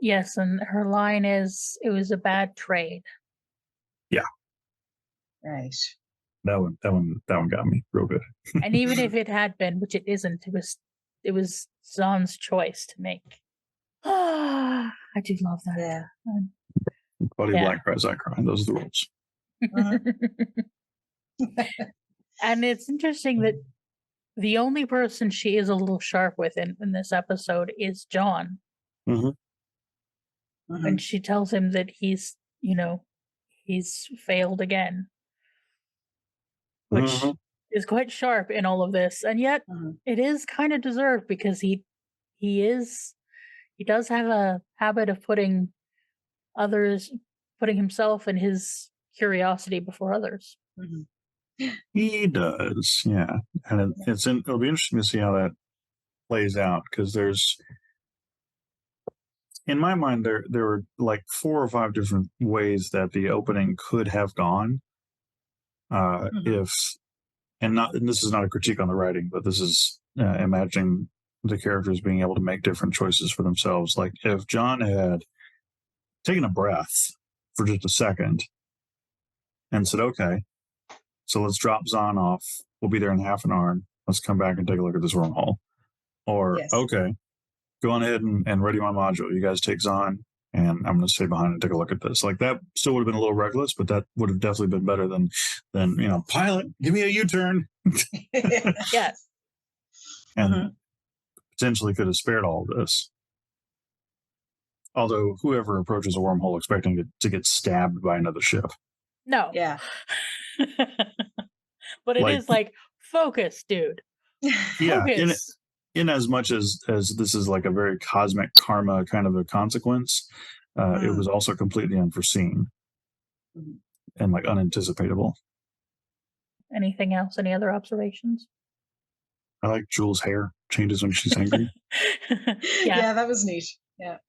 Yes, and her line is, "It was a bad trade." Yeah. Right. That one got me real good. And even if it had been, which it isn't, it was Zhaan's choice to make. I do love that. Yeah. Buddy Black cries, I cry. Those are the rules. And it's interesting that the only person she is a little sharp with in this episode is Zhaan. And she tells him that he's failed again, which is quite sharp in all of this. And yet it is kind of deserved, because he does have a habit of putting himself and his curiosity before others. He does, yeah. And it'll be interesting to see how that plays out, because there's, in my mind, there were like 4 or 5 different ways that the opening could have gone. And this is not a critique on the writing, but this is imagining the characters being able to make different choices for themselves. Like, if Zhaan had taken a breath for just a second and said, "Okay, so let's drop Zhaan off. We'll be there in half an hour. Let's come back and take a look at this wormhole." Or, "Okay, go on ahead and ready my module. You guys take Zhaan, and I'm going to stay behind and take a look at this." Like, that still would have been a little reckless, but that would have definitely been better than "Pilot, give me a U-turn." Yes. And potentially could have spared all of this. Although, whoever approaches a wormhole expecting to get stabbed by another ship. No. Yeah. But it is like, focus, dude. Yeah. Focus. In as much as this is like a very cosmic karma kind of a consequence, it was also completely unforeseen and like unanticipatable. Anything else? Any other observations? I like Jules' hair changes when she's angry. Yeah, that was neat.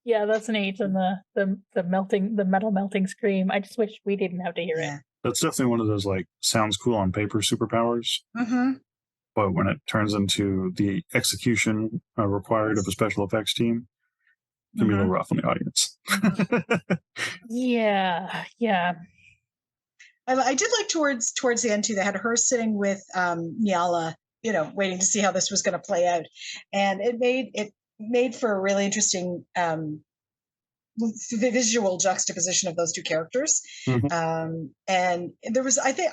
Yeah, that's neat. And the metal melting scream. I just wish we didn't have to hear it. That's definitely one of those, like, sounds cool on paper superpowers. But when it turns into the execution required of a special effects team, it can be a little rough on the audience. Yeah. I did like towards the end too. They had her sitting with Nyala, waiting to see how this was going to play out, and it made for a really interesting visual juxtaposition of those two characters. And there was, I think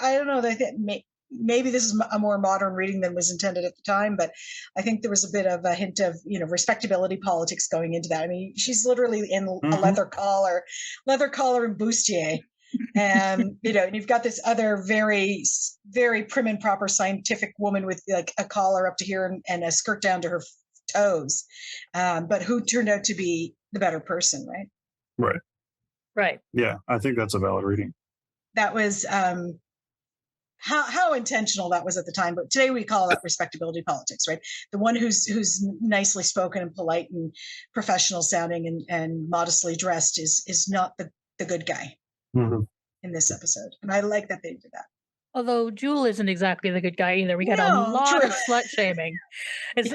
maybe this is a more modern reading than was intended at the time, but I think there was a bit of a hint of respectability politics going into that. I mean, she's literally in a leather collar and bustier. And and you've got this other very, very prim and proper scientific woman with like a collar up to here and a skirt down to her toes, but who turned out to be the better person, right? Right. Yeah, I think that's a valid reading. That was how intentional that was at the time, but today we call that respectability politics, right? The one who's nicely spoken and polite and professional sounding and modestly dressed is not the good guy. In this episode, and I like that they did that. Although Jewel isn't exactly the good guy either. We got a lot of slut shaming. It's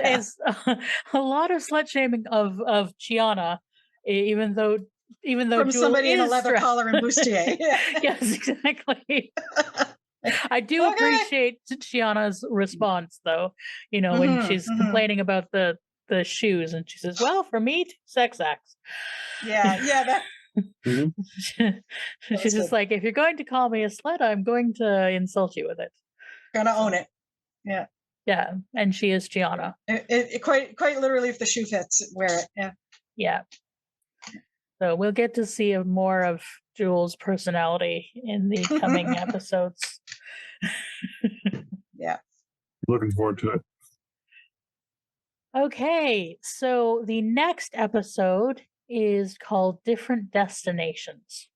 a lot of slut shaming of Chiana, even though from Jewel somebody in a leather collar and bustier. Yes, exactly. I do appreciate Chiana's response, though. When she's complaining about the the shoes, and she says, "Well, for me, sex acts." Yeah, that Mhm. She's was just good. like, "If you're going to call me a slut, I'm going to insult you with it." Gonna own it. Yeah, and she is Gianna. It quite literally, if the shoe fits, wear it. Yeah. Yeah. So we'll get to see more of Jules' personality in the coming episodes. Yeah. Looking forward to it. Okay, so the next episode is called Different Destinations.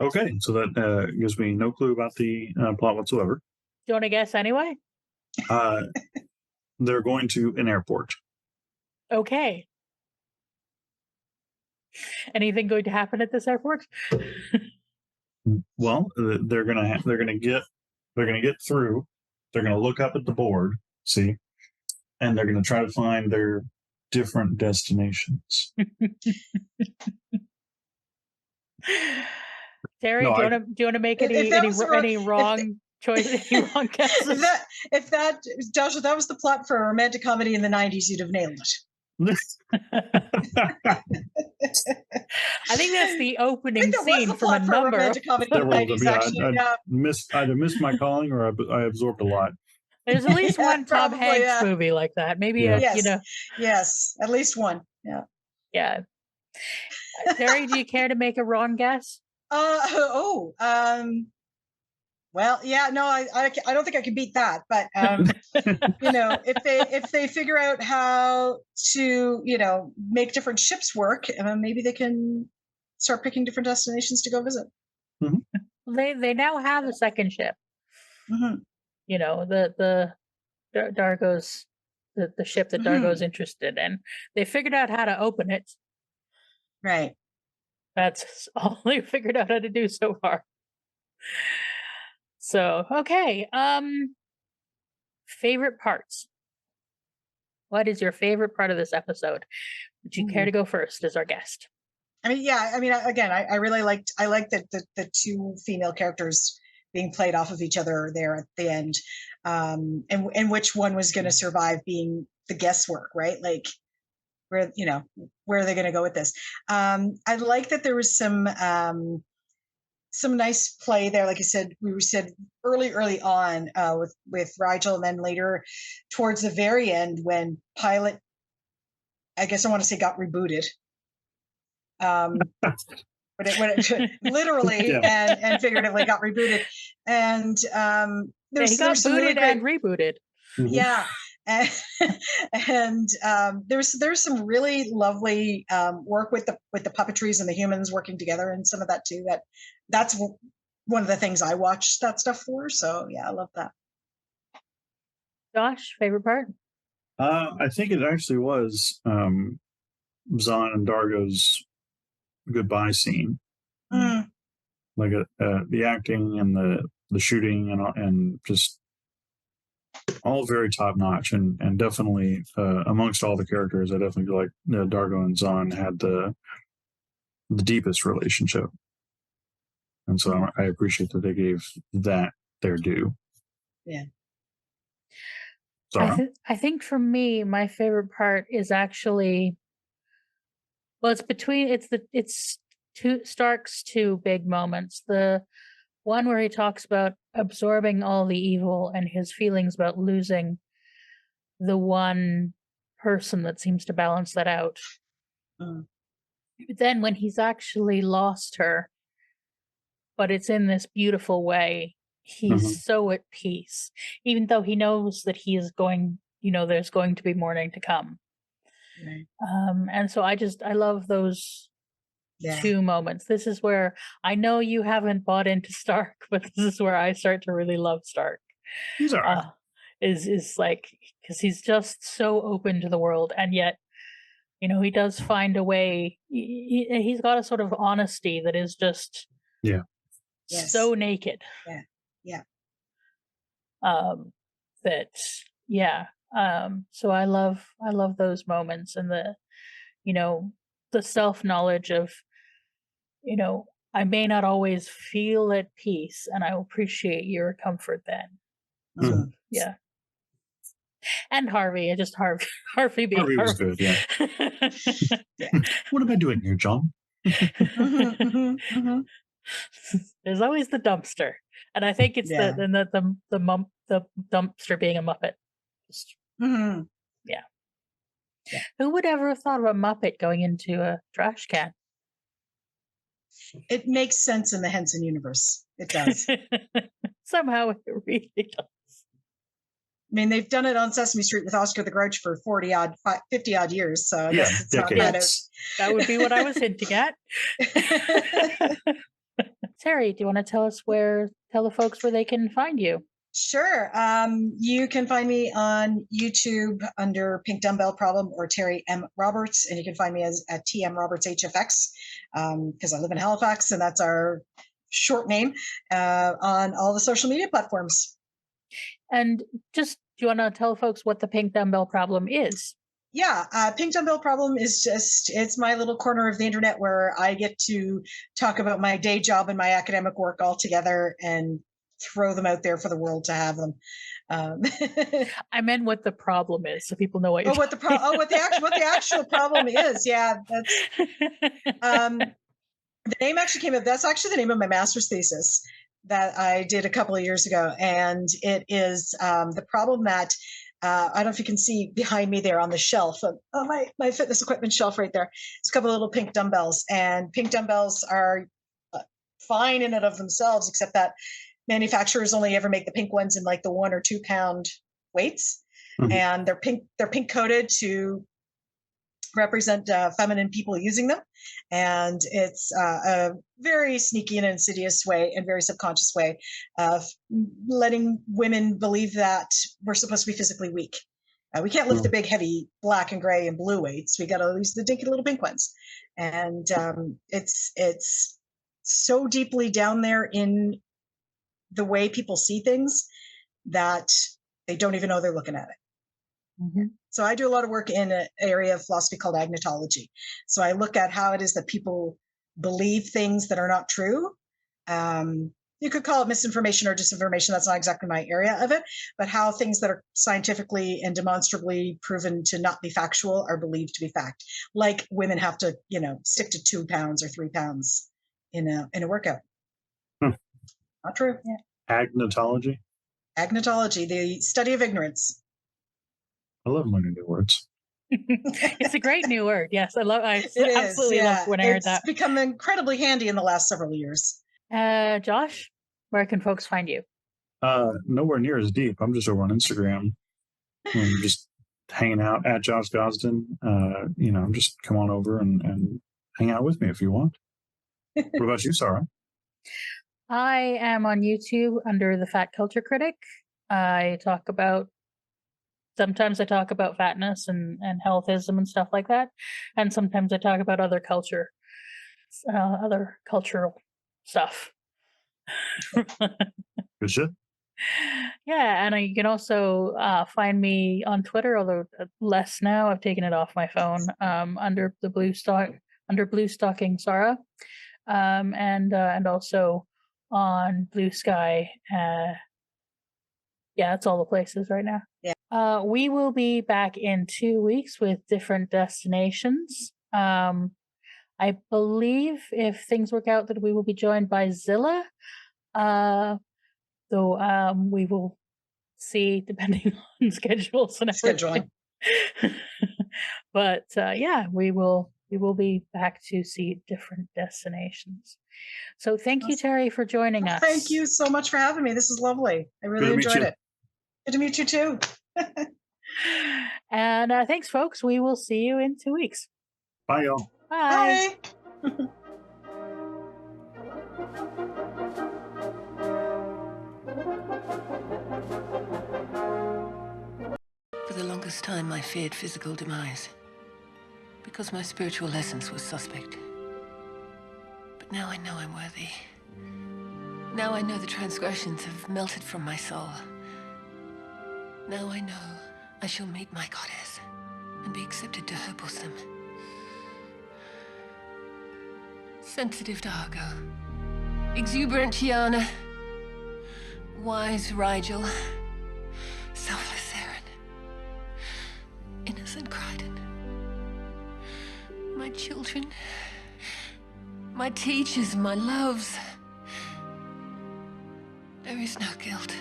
Okay, so that gives me no clue about the plot whatsoever. Do you want to guess anyway? They're going to an airport. Okay. Anything going to happen at this airport? Well, they're gonna get through. They're gonna look up at the board, see, and they're gonna try to find their different destinations. Terri, No, do you want to make If any that was the wrong- any wrong choice? Any wrong guesses? if that, Josh, if that was the plot for a romantic comedy in the 90s, you'd have nailed it. I think that's the I opening think there was scene a from a plot for a number. romantic comedy in There the was, 90s, actually. Yeah. either missed my calling or I absorbed a lot. There's at least one Tom Probably, Hanks yeah. movie like that. Maybe Yeah. Yes, at least one. Yeah. Yeah. Terri, do you care to make a wrong guess? Well, yeah, no, I don't think I can beat that, but if they figure out how to make different ships work, maybe they can start picking different destinations to go visit. They now have a second ship. Mm-hmm. The Dargo's the ship that Dargo's interested in. They figured out how to open it. Right. That's all they figured out how to do so far. So, okay. Favorite parts. What is your favorite part of this episode? Would you care to go first as our guest? Again, I really liked the two female characters being played off of each other there at the end, and which one was going to survive being the guesswork, right? Like, where are they going to go with this? I like that there was some nice play there. Like I said, we said early on with Rigel, and then later towards the very end when Pilot, I guess I want to say, got rebooted. When it literally and figuratively got rebooted, and he got booted really and rebooted. Yeah, and there's some really lovely work with the puppetries and the humans working together, and some of that too. That's one of the things I watch that stuff for. So yeah, I love that. Josh, favorite part? I think it actually was Zhaan and Dargo's goodbye scene. Like the acting and the shooting and just all very top notch, and definitely amongst all the characters, I definitely feel like Dargo and Zhaan had the deepest relationship, and so I appreciate that they gave that their due. Yeah. I think for me, my favorite part is actually, well, it's Stark's two big moments. The one where he talks about absorbing all the evil and his feelings about losing the one person that seems to balance that out. But then when he's actually lost her, but it's in this beautiful way, he's so at peace, even though he knows that he is going, there's going to be mourning to come. Right. And so I love those two moments. This is where I know you haven't bought into Stark, but this is where I start to really love Stark. He's all right. Is like, because he's just so open to the world, and yet, he does find a way. He's got a sort of honesty that is just so naked. So I love those moments, and the self-knowledge of, I may not always feel at peace, and I appreciate your comfort then. So, yeah. And Harvey, Harvey being Harvey was good, yeah. What am I doing here, John? There's always the dumpster, and I think it's the dumpster being a Muppet. Yeah. Who would ever have thought of a Muppet going into a trash can? It makes sense in the Henson universe. It does. Somehow it really does. I mean, they've done it on Sesame Street with Oscar the Grouch for 50 odd years. So I guess it's not bad. That would be what I was hinting at. Terri, do you want to tell the folks where they can find you? Sure. You can find me on YouTube under Pink Dumbbell Problem or Terri M. Roberts, and you can find me at TMRobertsHfx because I live in Halifax, and that's our short name on all the social media platforms. And just, do you want to tell folks what the Pink Dumbbell Problem is? Yeah, Pink Dumbbell Problem is it's my little corner of the internet where I get to talk about my day job and my academic work all together and throw them out there for the world to have them. I meant what the problem is, so people know what you're what the actual problem is. Yeah, that's the name actually came up. That's actually the name of my master's thesis that I did a couple of years ago, and it is the problem that I don't know if you can see behind me there on the shelf. My fitness equipment shelf right there. It's a couple of little pink dumbbells, and pink dumbbells are fine in and of themselves, except that manufacturers only ever make the pink ones in like the 1 or 2 pound weights, and they're pink coated to represent feminine people using them, and it's a very sneaky and insidious way and very subconscious way of letting women believe that we're supposed to be physically weak. We can't lift the big heavy black and gray and blue weights. We got to use the dinky little pink ones, and it's so deeply down there in the way people see things that they don't even know they're looking at it. So I do a lot of work in an area of philosophy called agnotology. So I look at how it is that people believe things that are not true. You could call it misinformation or disinformation. That's not exactly my area of it, but how things that are scientifically and demonstrably proven to not be factual are believed to be fact. Like women have to, stick to 2 pounds or 3 pounds in a workout. Not true. Yeah. Agnotology? Agnotology, the study of ignorance. I love learning new words. It's a great new word. Yes, I absolutely love when I heard that. It's become incredibly handy in the last several years. Josh, where can folks find you? Nowhere near as deep. I'm just over on Instagram. I'm just hanging out at Josh Gosdin. Just come on over and hang out with me if you want. What about you, Sara? I am on YouTube under the Fat Culture Critic. Sometimes I talk about fatness and healthism and stuff like that. And sometimes I talk about other cultural stuff. Good shit. Yeah, and you can also find me on Twitter, although less now. I've taken it off my phone under Blue Stocking Sara, and also on Blue Sky. It's all the places right now. Yeah. We will be back in 2 weeks with different destinations. I believe if things work out that we will be joined by Zilla. Though we will see depending on schedules and everything. But we will be back to see different destinations. So thank you, Terri, for joining us. Thank you so much for having me. This is lovely. I really enjoyed it. Good to meet you too. And thanks, folks. We will see you in 2 weeks. Bye, y'all. Bye. For the longest time, I feared physical demise because my spiritual essence was suspect. But now I know I'm worthy. Now I know the transgressions have melted from my soul. Now I know I shall meet my goddess and be accepted to her bosom. Sensitive Dargo, exuberant Tiana, wise Rigel, selfless Aaron, innocent Crichton. My children, my teachers, my loves. There is no guilt.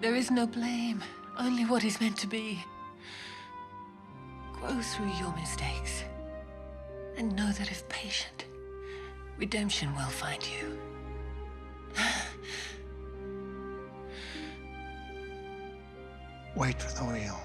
There is no blame. Only what is meant to be. Grow through your mistakes. And know that if patient, redemption will find you. Wait for the wheel.